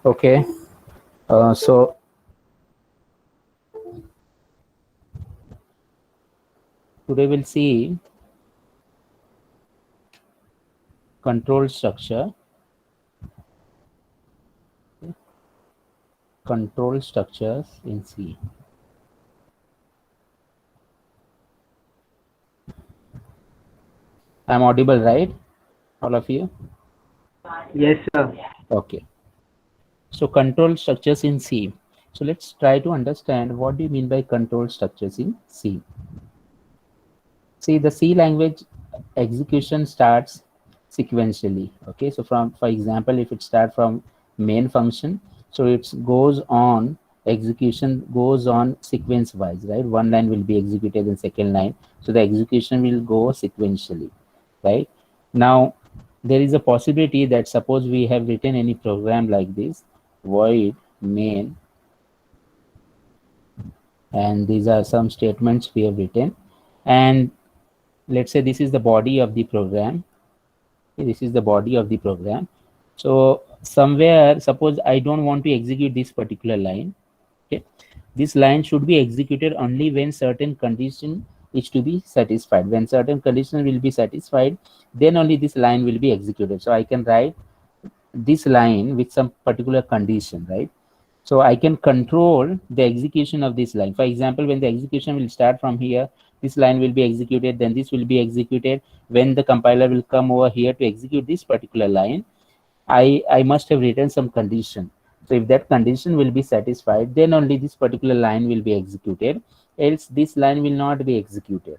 Okay, so today we'll see control structure, control structures in C. I'm audible, right? All of you? Yes, sir. Okay. So control structures in C. So let's try to understand what do you mean by control structures in C. See, the C language execution starts sequentially. Okay, so for example, if it starts from main function, so it goes on execution goes on sequence wise, right? One line will be executed in second line, so the execution will go sequentially, right? Now, there is a possibility that suppose we have written any program like this, void main, and these are some statements we have written, and let's say this is the body of the program. Okay, this is the body of the program. So somewhere, suppose I don't want to execute this particular line. Okay, this line should be executed only when certain condition is to be satisfied. When certain condition will be satisfied, then only this line will be executed. So I can write this line with some particular condition, right? So I can control the execution of this line. For example, when the execution will start from here, this line will be executed, then this will be executed. When the compiler will come over here to execute this particular line, I must have written some condition. So if that condition will be satisfied, then only this particular line will be executed, else this line will not be executed,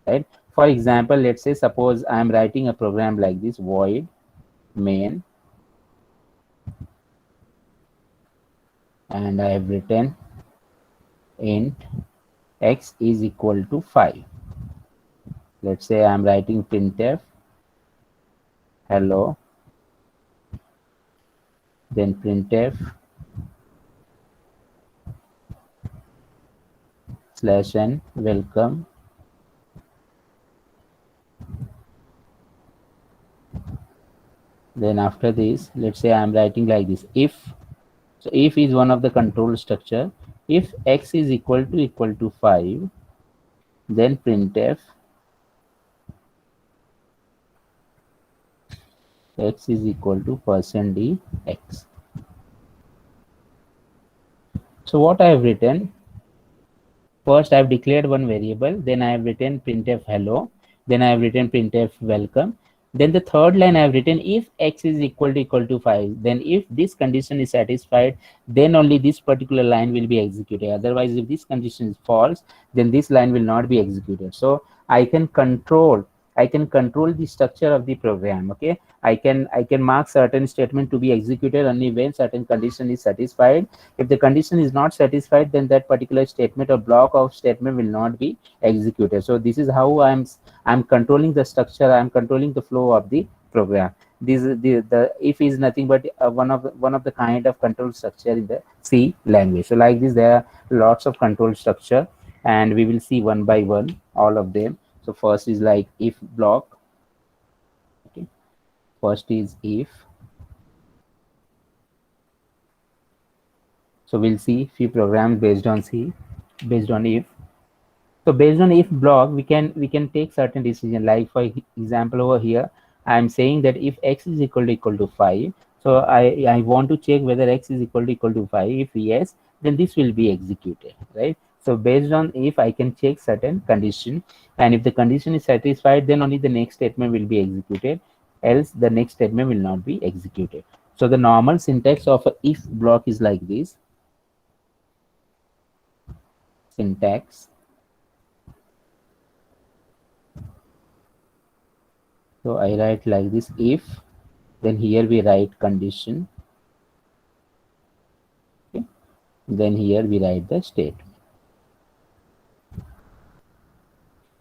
right? For example, let's say suppose I am writing a program like this, void main, and I have written int x is equal to 5. Let's say I'm writing printf hello, then printf slash n welcome. Then after this, let's say I'm writing like this, if, so if is one of the control structure. If x is equal to 5, then printf x is equal to %d x. So what I have written, first I have declared one variable, then I have written printf hello, then I have written printf welcome. Then the third line I have written, if x is equal to 5, then if this condition is satisfied, then only this particular line will be executed. Otherwise, if this condition is false, then this line will not be executed. So I can control the structure of the program. Okay, I can mark certain statement to be executed only when certain condition is satisfied. If the condition is not satisfied, then that particular statement or block of statement will not be executed. So this is how I'm controlling the structure, I'm controlling the flow of the program. This is the if is nothing but one of the kind of control structure in the C language. So like this, there are lots of control structure, and we will see one by one all of them. So first is like if block. Okay, first is if. So we'll see few programs based on C, based on if. So based on if block, we can take certain decision. Like for example, over here, I'm saying that if x is equal to 5, so I want to check whether x is equal to 5. If yes, then this will be executed, right? So based on if, I can check certain condition, and if the condition is satisfied, then only the next statement will be executed. Else, the next statement will not be executed. So the normal syntax of a if block is like this. Syntax. So I write like this if, then here we write condition. Okay. Then here we write the state.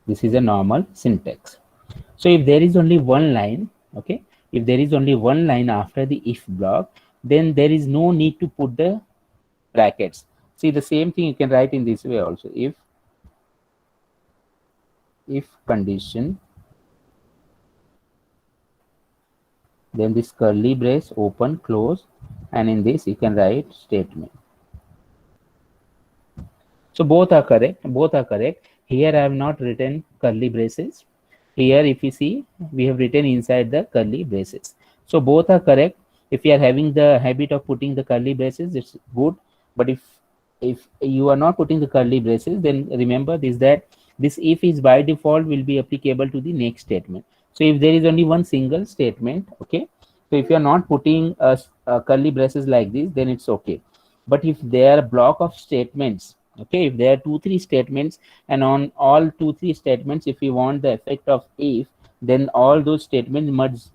This is a normal syntax. So if there is only one line, okay, if there is only one line after the if block, then there is no need to put the brackets. See, the same thing you can write in this way also. If condition, then this curly brace open, close, and in this you can write statement. So both are correct. Both are correct. Here I have not written curly braces. Here, if you see, we have written inside the curly braces. So both are correct. If you are having the habit of putting the curly braces, it's good. But if you are not putting the curly braces, then remember this, that this if is by default will be applicable to the next statement. So if there is only one single statement, okay. So if you are not putting a curly braces like this, then it's okay. But if there are block of statements, okay, if there are 2 3 statements, and on all 2 3 statements if you want the effect of if, then all those statements must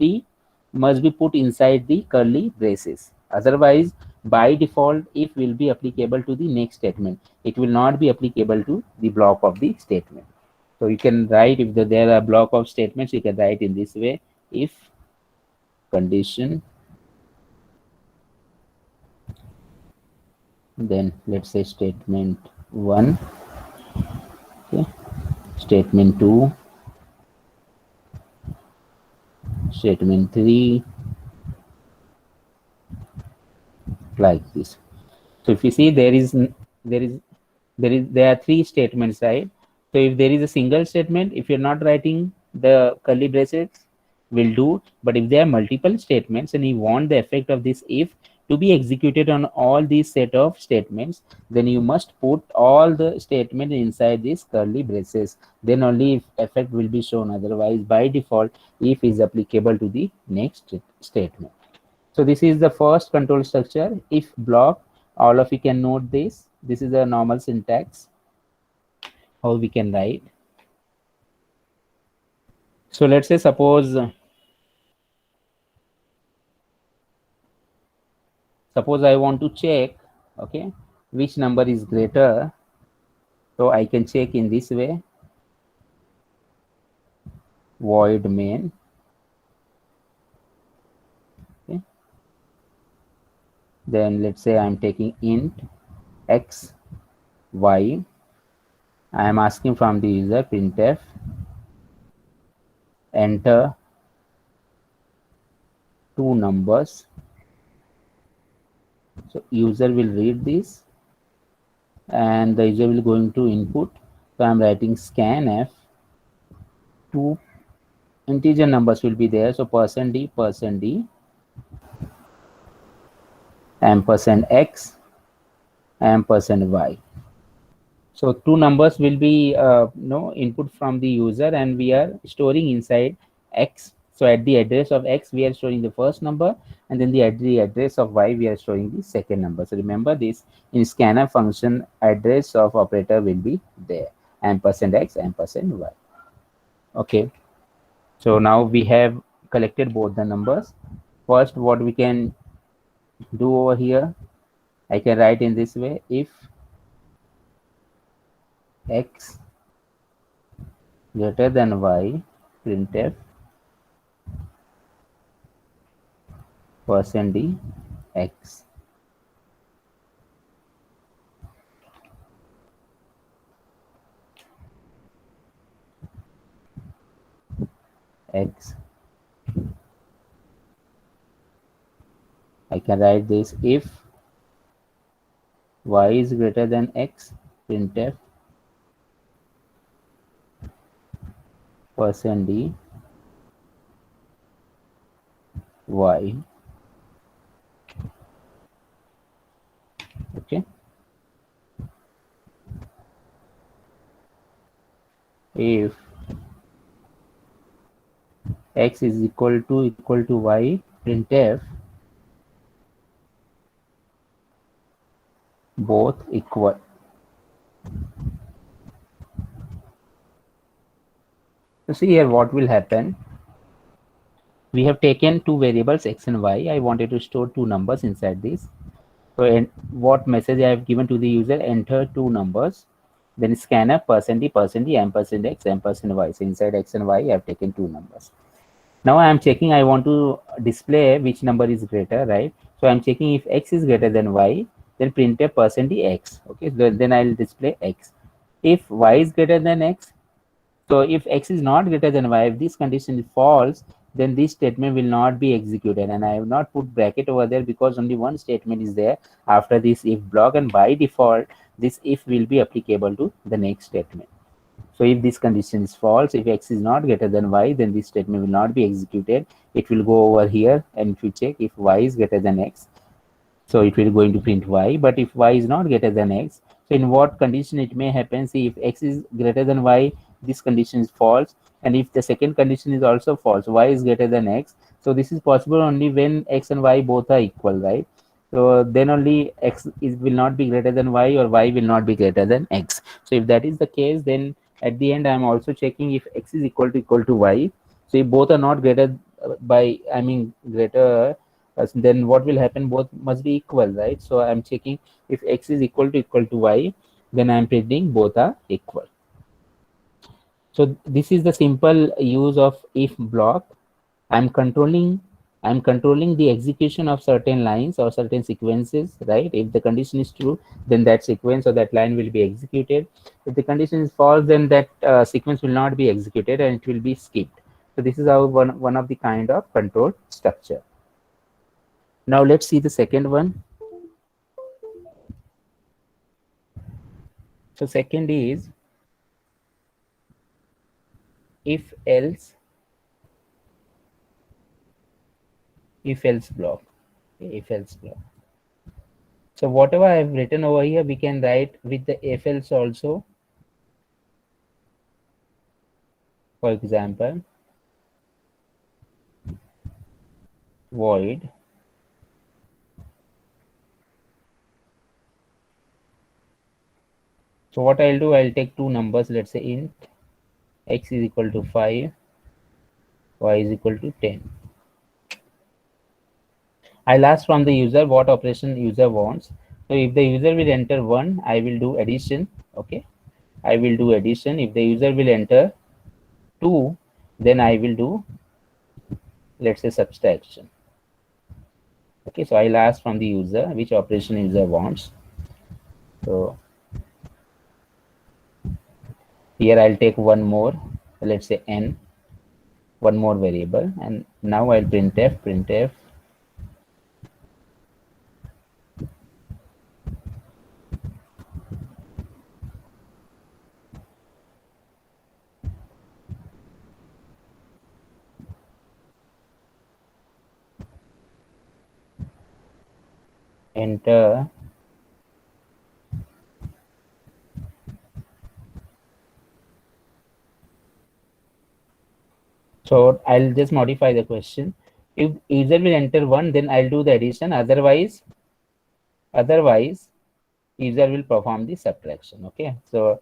be put inside the curly braces. Otherwise, by default if will be applicable to the next statement, it will not be applicable to the block of the statement. So you can write, if there are block of statements, you can write in this way: if condition, then let's say statement 1, okay, statement 2, statement 3, like this. So if you see, there is there are 3 statements, right? So if there is a single statement, if you're not writing the curly brackets, will do. But if there are multiple statements and you want the effect of this if to be executed on all these set of statements, then you must put all the statement inside these curly braces, then only if effect will be shown. Otherwise, by default, if is applicable to the next statement. So this is the first control structure, if block. All of you can note this. This is a normal syntax, how we can write. So let's say suppose I want to check, okay, which number is greater. So I can check in this way: void main, okay. Then let's say I'm taking int x, y. I am asking from the user printf enter 2 numbers. So user will read this and the user will going to input. So I'm writing scanf, 2 integer numbers will be there. So %d, ampersand x, ampersand y. So 2 numbers will be no input from the user, and we are storing inside x. So at the address of x, we are storing the first number, and then at the address of y, we are storing the second number. So remember this, in scanf function, address of operator will be there: ampersand x, ampersand y. Okay. So now we have collected both the numbers. First, what we can do over here, I can write in this way: if x greater than y, printf %d x. X. I can write this: if y is greater than x, printf %d y. Okay. If x is equal to y, printf both equal. So see here what will happen. We have taken 2 variables x and y. I wanted to store 2 numbers inside this. So and what message I have given to the user: enter 2 numbers. Then scanf %d, ampersand x, ampersand y. So inside x and y, I have taken 2 numbers. Now I am checking, I want to display which number is greater, right? So I'm checking if x is greater than y, then printf %x. Okay, then I'll display x. If y is greater than x, so if x is not greater than y, if this condition is false, then this statement will not be executed. And I have not put bracket over there because only one statement is there after this if block, and by default this if will be applicable to the next statement. So if this condition is false, if x is not greater than y, then this statement will not be executed. It will go over here and if you check if y is greater than x, so it will going to print y. But if y is not greater than x, so in what condition it may happen? See, if x is greater than y, this condition is false, and if the second condition is also false, y is greater than x, so this is possible only when x and y both are equal, right? So then only x is will not be greater than y, or y will not be greater than x. So if that is the case, then at the end I am also checking if x is equal to y. So if both are not greater by, I mean greater, then what will happen? Both must be equal, right? So I'm checking if x is equal to y, then I'm printing both are equal. So this is the simple use of if block. I'm controlling I'm controlling the execution of certain lines or certain sequences, right? If the condition is true, then that sequence or that line will be executed. If the condition is false, then that sequence will not be executed and it will be skipped. So this is how one of the kind of control structure. Now let's see the second one. So second is if else block. Okay, if else block. So whatever I have written over here, we can write with the if else also. For example, void so what I'll do, I'll take two numbers, let's say int x is equal to 5, y is equal to 10. I'll ask from the user what operation user wants. So if the user will enter 1, I will do addition. Okay, I will do addition. If the user will enter 2, then I will do, let's say, subtraction. Okay, so I'll ask from the user which operation user wants. So here I'll take one more, let's say n, one more variable, and now I'll printf enter. So I'll just modify the question. If user will enter 1, then I'll do the addition. Otherwise, user will perform the subtraction. Okay. So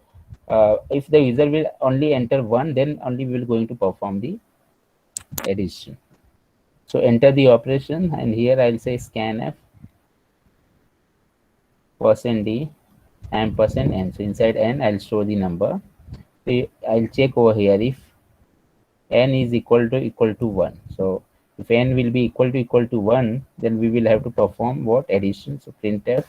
if the user will only enter 1, then only we will going to perform the addition. So enter the operation, and here I'll say scanf %d ampersand n. So inside n, I'll store the number. So I'll check over here if n is equal to 1. So if n will be equal to 1, then we will have to perform what? Addition. So printf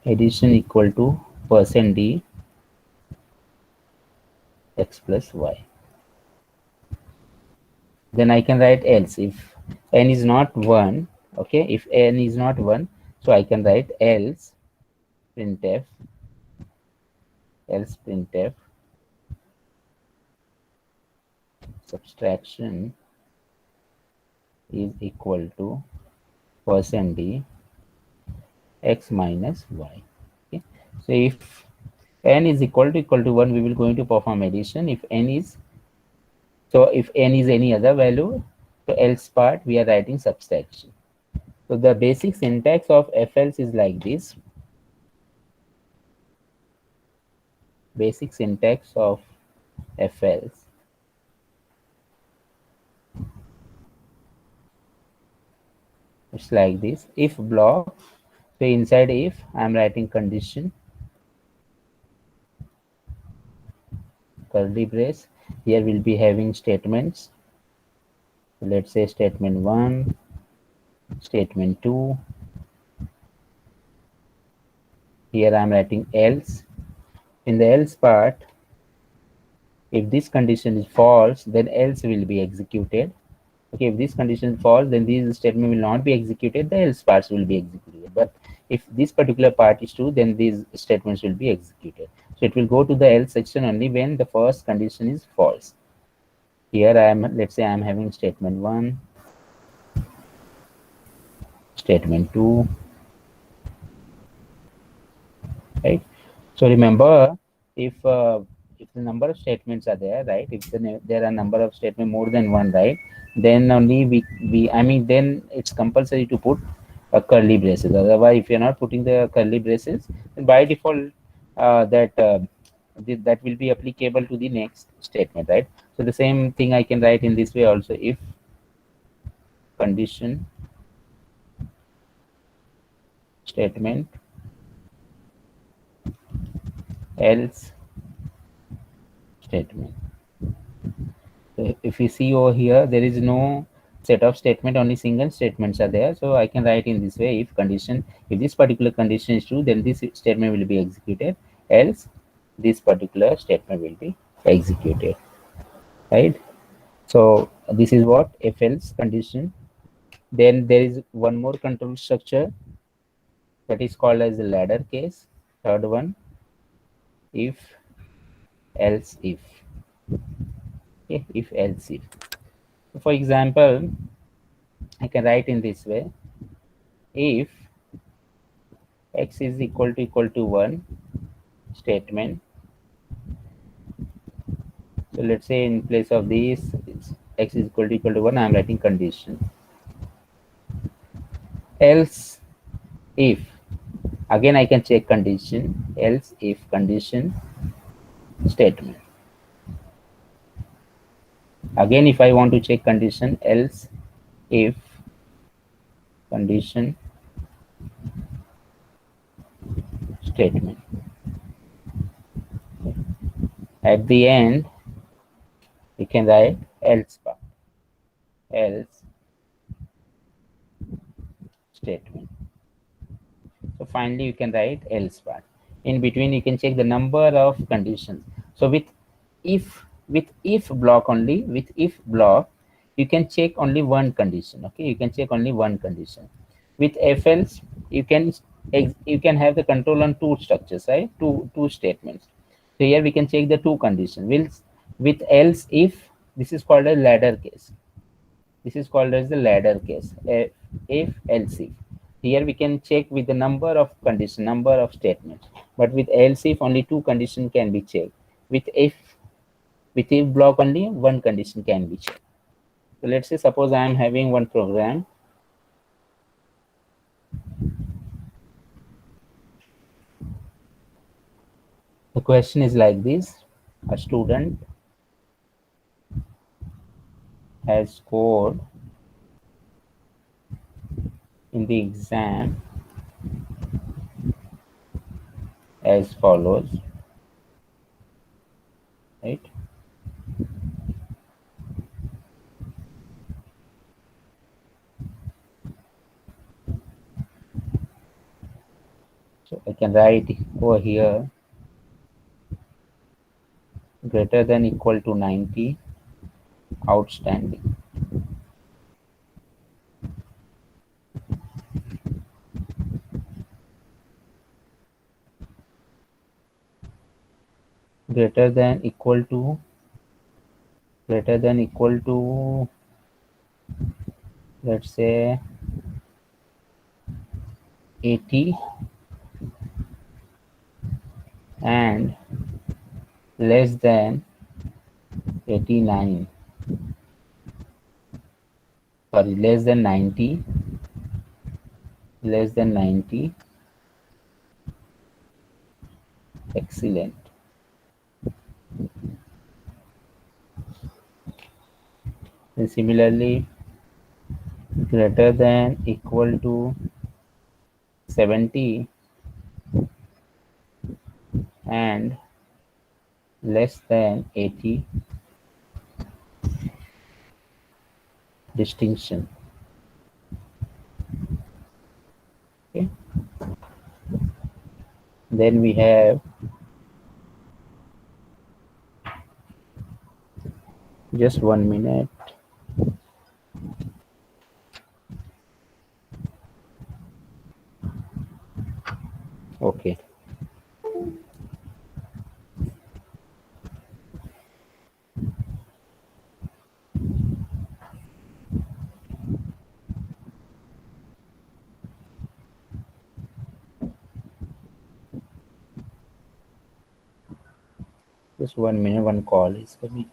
addition equal to %d x plus y. Then I can write else if n is not 1. Okay, if n is not 1, so I can write else printf subtraction is equal to %d x minus y. Okay, so if n is equal to 1, we will going to perform addition. If n is any other value, so else part we are writing subtraction. So the basic syntax of if else is like this. Basic syntax of if else it's like this. If block, so inside if I'm writing condition curly brace. Here we'll be having statements. Let's say statement 1, statement 2. Here I'm writing else. In the else part, If this condition is false, then else will be executed. Okay, if this condition is false, then this statement will not be executed, the else parts will be executed. But if this particular part is true, then these statements will be executed. So it will go to the else section only when the first condition is false. Here I am, let's say I am having statement 1, statement 2, right? So remember, if the number of statements are there, right? If there are number of statement more than one, right? Then only we I mean then it's compulsory to put a curly braces. Otherwise, if you're not putting the curly braces, then by default that will be applicable to the next statement, right? So the same thing I can write in this way also. If condition statement else statement. So if you see over here, there is no set of statement, only single statements are there. So I can write in this way: if this particular condition is true, then this statement will be executed. Else, this particular statement will be executed. Right. So this is what if else condition. Then there is one more control structure that is called as the ladder case. Third one, if else if. Okay, if else if. For example, I can write in this way: if x is equal to 1 statement. So let's say in place of this x is equal to 1, I'm writing condition. Else if, again I can check condition, else if condition statement. Again, if I want to check condition, else if condition statement. At the end, you can write else part, else statement. So finally, you can write else part. In between, you can check the number of conditions. So with if block only, with if block, you can check only one condition. Okay, you can check only one condition. With if else, you can have the control on two structures, right? Two statements. So here we can check the two conditions. With else if, this is called a ladder case. This is called as the ladder case. If else if. Here we can check with the number of condition, number of statements. But with else if, only two condition can be checked. With if block only one condition can be checked. So let's say suppose I am having one program. The question is like this: a student has scored in the exam as follows, right? So I can write over here greater than equal to 90, outstanding. Greater than equal to, let's say 80, and less than 89, sorry, less than 90, less than 90, excellent. And similarly, greater than equal to 70 and less than 80, distinction. Okay. Then we have Just 1 minute. Okay. Just 1 minute. One call is coming.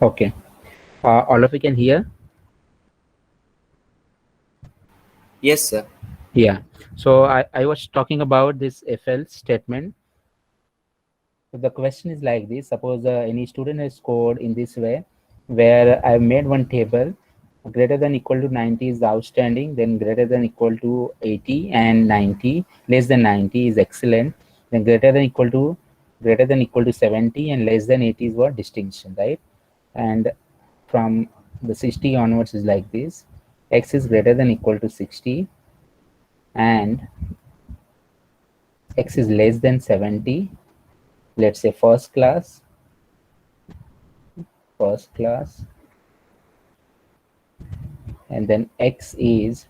Okay. All of you can hear? Yes, sir. Yeah. So I was talking about this if else statement. So the question is like this: suppose any student has scored in this way, where I've made one table, greater than equal to 90 is outstanding, then greater than equal to 80 and 90, less than 90 is excellent, then greater than equal to 70 and less than 80 is what distinction, right? And from the 60 onwards is like this: x is greater than equal to 60 and x is less than 70, let's say first class, and then x is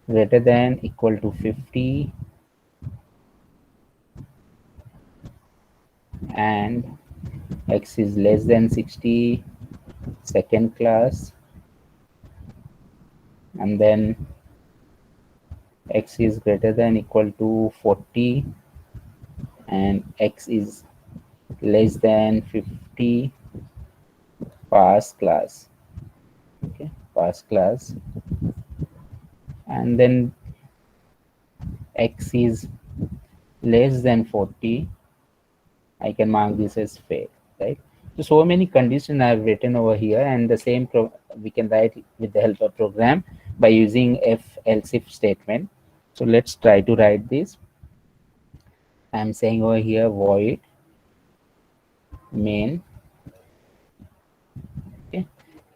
greater than equal to 50 and x is less than 60, second class, and then x is greater than equal to 40 and x is less than 50, first class. Okay, first class, and then x is less than 40, I can mark this as fail, right? So many conditions I have written over here, and the same we can write with the help of program by using if else if statement. So let's try to write this. I'm saying over here void main. Okay,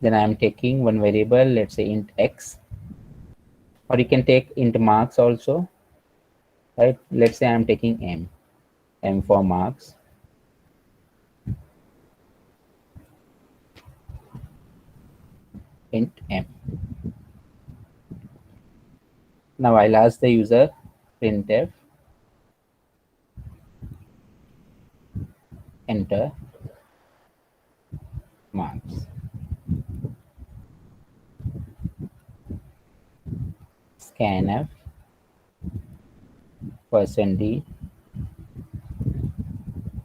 then I'm taking one variable, let's say int x, or you can take int marks also, right? Let's say I'm taking m for marks, int m. Now I'll ask the user printf enter marks, scanf %d.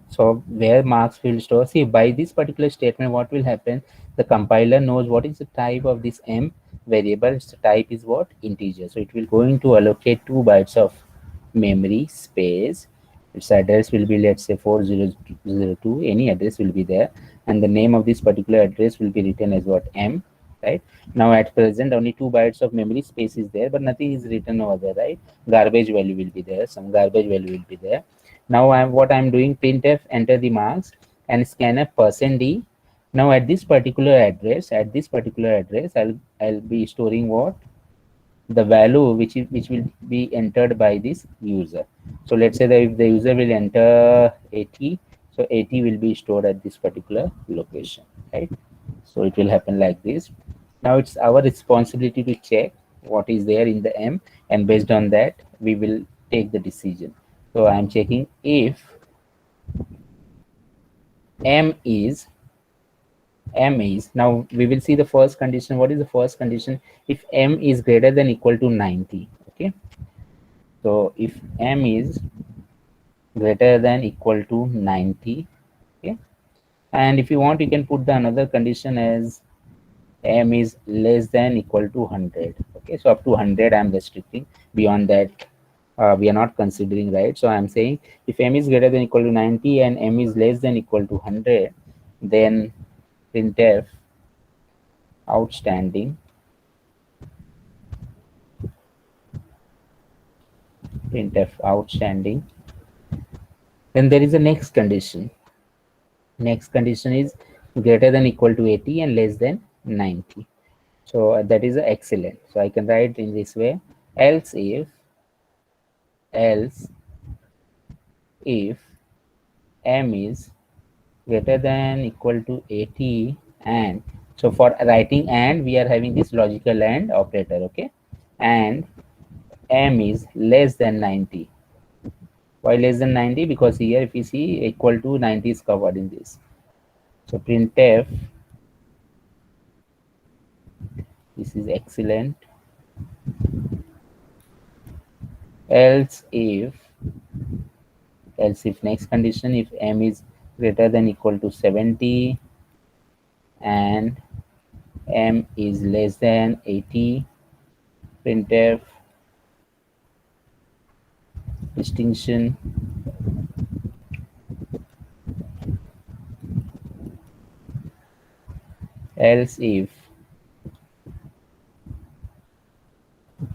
So where marks will store, see by this particular statement what will happen, the compiler knows what is the type of this m variable. Its type is what, integer, so it will going to allocate 2 bytes of memory space. Its address will be, let's say, 4002, any address will be there, and the name of this particular address will be written as what, m, right? Now at present only 2 bytes of memory space is there, but nothing is written over there, right? Garbage value will be there, some garbage value will be there. Now I'm doing printf enter the marks and scanf %d. Now at this particular address, I'll be storing what, the value which will be entered by this user. So let's say that if the user will enter 80, so 80 will be stored at this particular location, right? So it will happen like this. Now it's our responsibility to check what is there in the m, and based on that we will take the decision. So I'm checking if m is now we will see the first condition. What is the first condition? If m is greater than equal to 90. Okay, so if m is greater than equal to 90, okay, and if you want you can put the another condition as m is less than equal to 100. Okay, so up to 100 I'm restricting, beyond that we are not considering, right? So I'm saying if m is greater than equal to 90 and m is less than equal to 100, then printf outstanding, outstanding. Then there is a next condition. Next condition is greater than equal to 80 and less than 90. So that is excellent. So I can write in this way: else if m is greater than equal to 80, and so for writing and we are having this logical and operator, okay, and m is less than 90. Why less than 90? Because here if you see equal to 90 is covered in this. So printf, this is excellent, else if next condition, if m is greater than equal to 70 and m is less than 80, printf distinction else if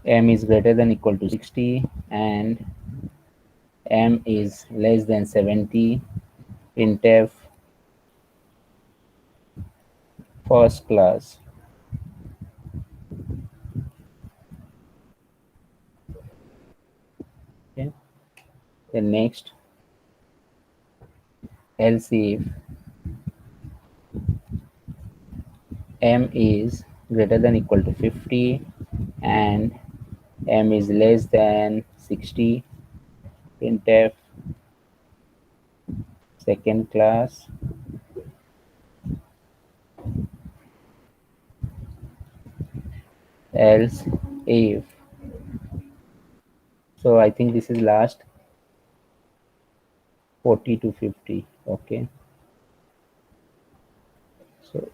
m is greater than equal to 60 and m is less than 70, printf first class. Okay. The next, else if m is greater than equal to 50 and m is less than 60, printf second class. Else if, so I think this is last 40 to 50. Okay, so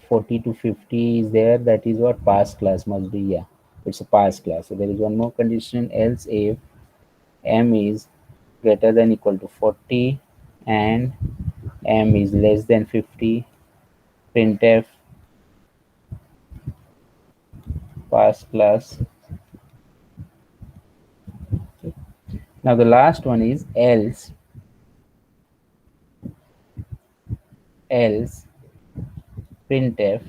40 to 50 is there, that is what pass class must be. Yeah, it's a pass class. So there is one more condition, else if m is greater than equal to 40 and m is less than 50, printf pass class. Now the last one is else printf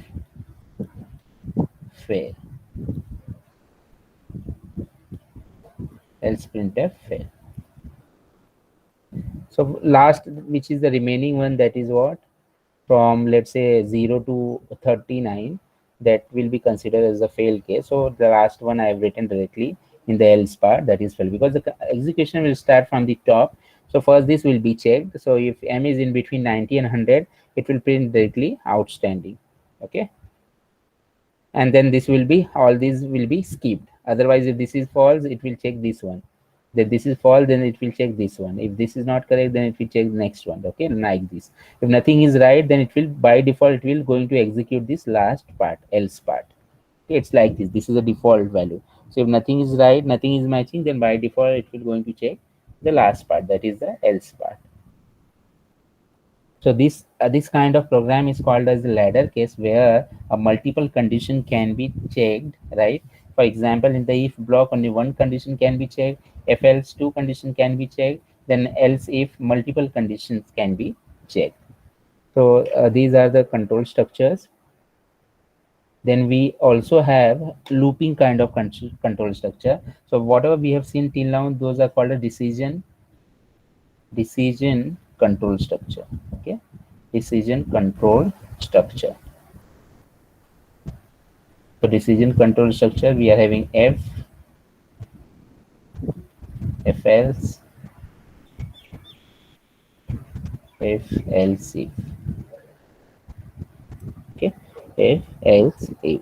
fail, else printf fail. So last, which is the remaining one, that is what, from let's say 0 to 39, that will be considered as a fail case. So the last one I have written directly in the else part, that is fail, because the execution will start from the top. So first this will be checked. So if m is in between 90 and 100, it will print directly outstanding. Okay, and then this will be, all these will be skipped. Otherwise, if this is false, it will check this one. That this is false, then it will check this one. If this is not correct, then it will check the next one. Okay, like this. If nothing is right, then it will, by default, it will going to execute this last part, else part. Okay, it's like this. This is a default value. So if nothing is right, nothing is matching, then by default it will going to check the last part, that is the else part. So this kind of program is called as the ladder case, where a multiple condition can be checked, right? For example, in the if block, only one condition can be checked. If else, two condition can be checked. Then else if, multiple conditions can be checked. So these are the control structures. Then we also have looping kind of control structure. So whatever we have seen till now, those are called a decision control structure. Okay, decision control structure. So decision control structure, we are having if else, if else if. Okay, if else if.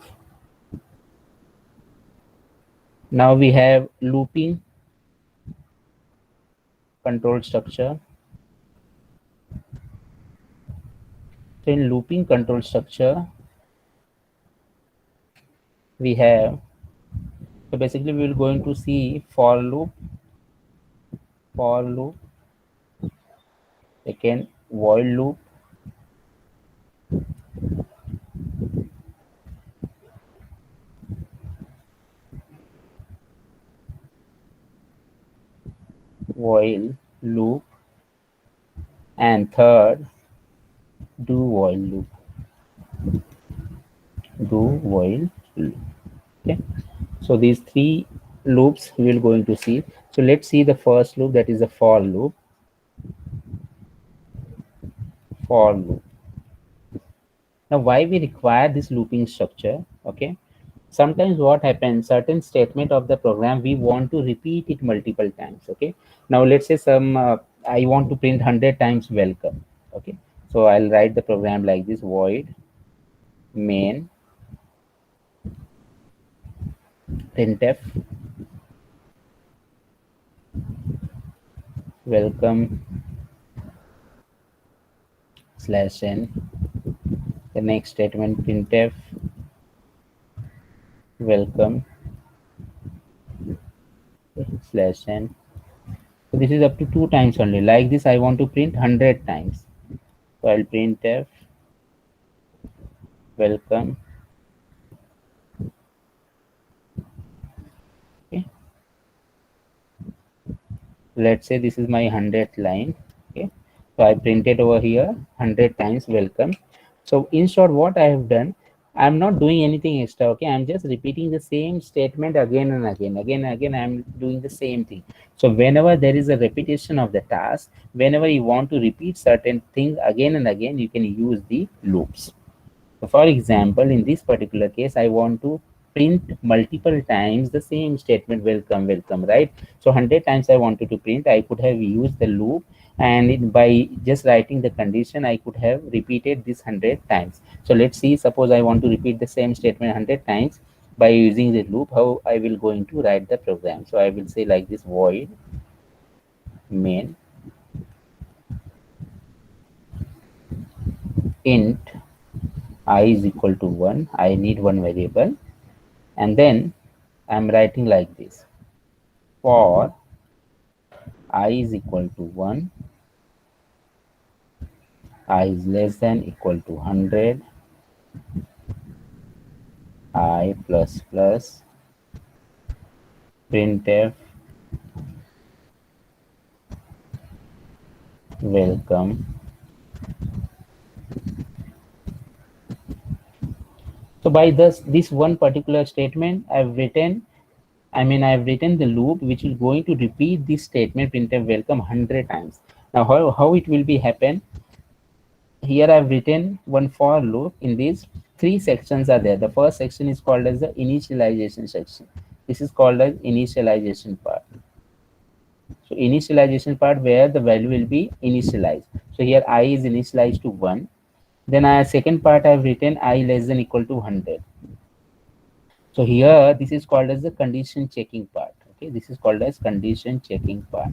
Now we have looping control structure. So in looping control structure, we have, so basically we will going to see for loop, second while loop, and third do while loop, do while loop. Okay, so these three loops we will going to see. So let's see the first loop, that is the for loop. Now why we require this looping structure? Okay, sometimes what happens, certain statement of the program we want to repeat it multiple times. Okay, now let's say some I want to print 100 times welcome. Okay, so I'll write the program like this: void main printf welcome /n, The next statement, printf welcome slash n. So this is up to 2 times only. Like this, I want to print 100 times. So I'll printf welcome. Okay. Let's say this is my 100th line. Okay. So I printed over here 100 times welcome. So in short, what I have done, I'm not doing anything extra. Okay. I'm just repeating the same statement again and again. Again and again, I'm doing the same thing. So whenever there is a repetition of the task, whenever you want to repeat certain things again and again, you can use the loops. So for example, in this particular case, I want to print multiple times the same statement, welcome, welcome, right? So 100 times I wanted to print, I could have used the loop, and by just writing the condition, I could have repeated this 100 times. So let's see, suppose I want to repeat the same statement 100 times by using the loop, how I will going to write the program. So I will say like this, void main int I is equal to 1. I need one variable, and then I'm writing like this, for I is equal to 1, I is less than equal to 100, I plus plus printf welcome. So by this one particular statement, I've written the loop which is going to repeat this statement printf welcome 100 times. Now how it will be happen? Here I've written one for loop. In these 3 sections are there. The first section is called as the initialization section. This is called as initialization part. So initialization part where the value will be initialized. So here I is initialized to 1. Then second part I've written I less than equal to 100. So here this is called as the condition checking part. Okay, this is called as condition checking part,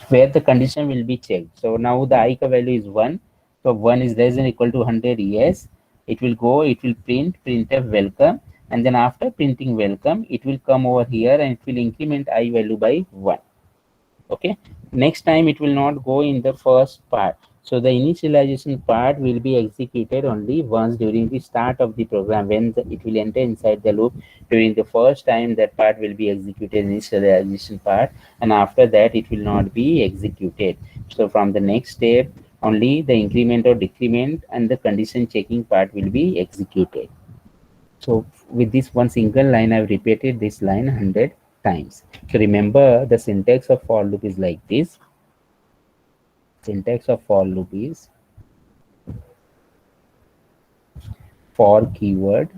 where the condition will be checked. So now the I value is 1. So 1 is less than equal to 100. Yes, it will go, it will printf welcome. And then after printing welcome, it will come over here and it will increment I value by 1. Okay, next time it will not go in the first part. So the initialization part will be executed only once during the start of the program, when it will enter inside the loop. During the first time, that part will be executed, initialization part, and after that it will not be executed. So from the next step only the increment or decrement and the condition checking part will be executed. So with this one single line, I've repeated this line 100 times. So remember, the syntax of for loop is like this. Syntax of for loop is for keyword,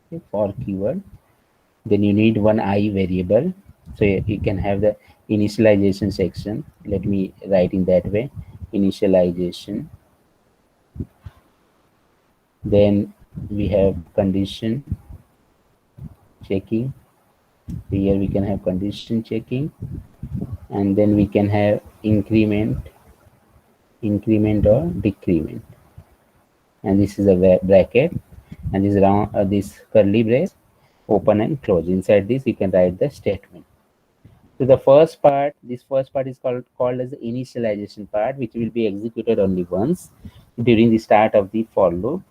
okay, for keyword. Then you need one I variable. So you can have the initialization section. Let me write in that way, initialization. Then we have condition checking. Here we can have condition checking, and then we can have increment or decrement, and this is a bracket, and this round this curly brace open and close. Inside this you can write the statement. So the first part, this first part is called as the initialization part, which will be executed only once during the start of the for loop.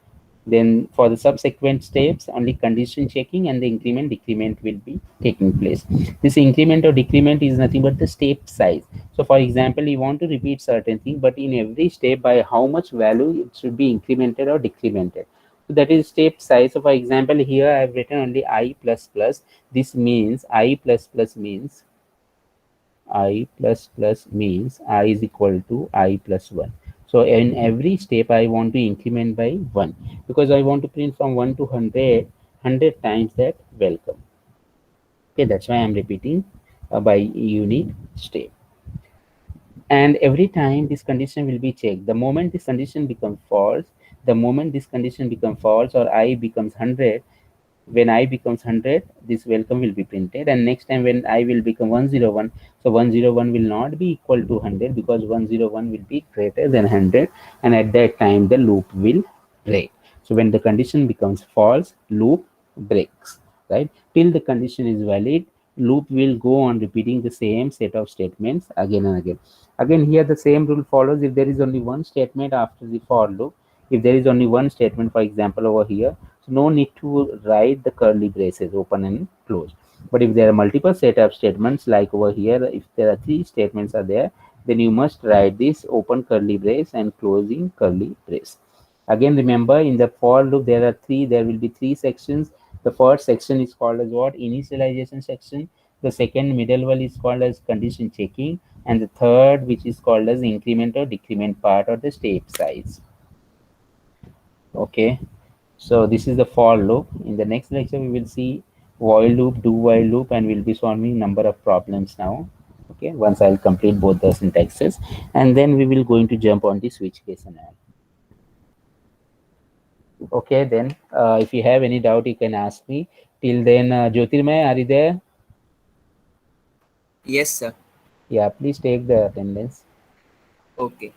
Then for the subsequent steps, only condition checking and the increment decrement will be taking place. This increment or decrement is nothing but the step size. So for example, you want to repeat certain thing, but in every step by how much value it should be incremented or decremented. So that is step size. So for example, here I have written only I plus plus. This means I plus plus means I plus plus means I is equal to I plus 1. So in every step, I want to increment by 1, because I want to print from 1 to 100 times that welcome. Okay, that's why I'm repeating by unit step. And every time this condition will be checked. The moment this condition becomes false, or I becomes 100, when I becomes 100, this welcome will be printed, and next time when I will become 101, so 101 will not be equal to 100 because 101 will be greater than 100, and at that time the loop will break. So when the condition becomes false, loop breaks, right? Till the condition is valid, loop will go on repeating the same set of statements again and again. Again, here the same rule follows. If there is only one statement after the for loop, if there is only one statement, for example over here, so no need to write the curly braces open and close. But if there are multiple set of statements, like over here, if there are three statements are there, then you must write this open curly brace and closing curly brace. Again, remember, in the for loop there will be three sections. The first section is called as what? Initialization section. The second middle one is called as condition checking, and the third, which is called as increment or decrement part, or the step size. Okay, so this is the for loop. In the next lecture we will see while loop, do while loop, and we'll be solving number of problems now. Okay, once I'll complete both the syntaxes, and then we will going to jump on the switch case and all. Okay, then if you have any doubt you can ask me. Till then, Jyotirmay, are you there? Yes, sir. Yeah, please take the attendance. Okay.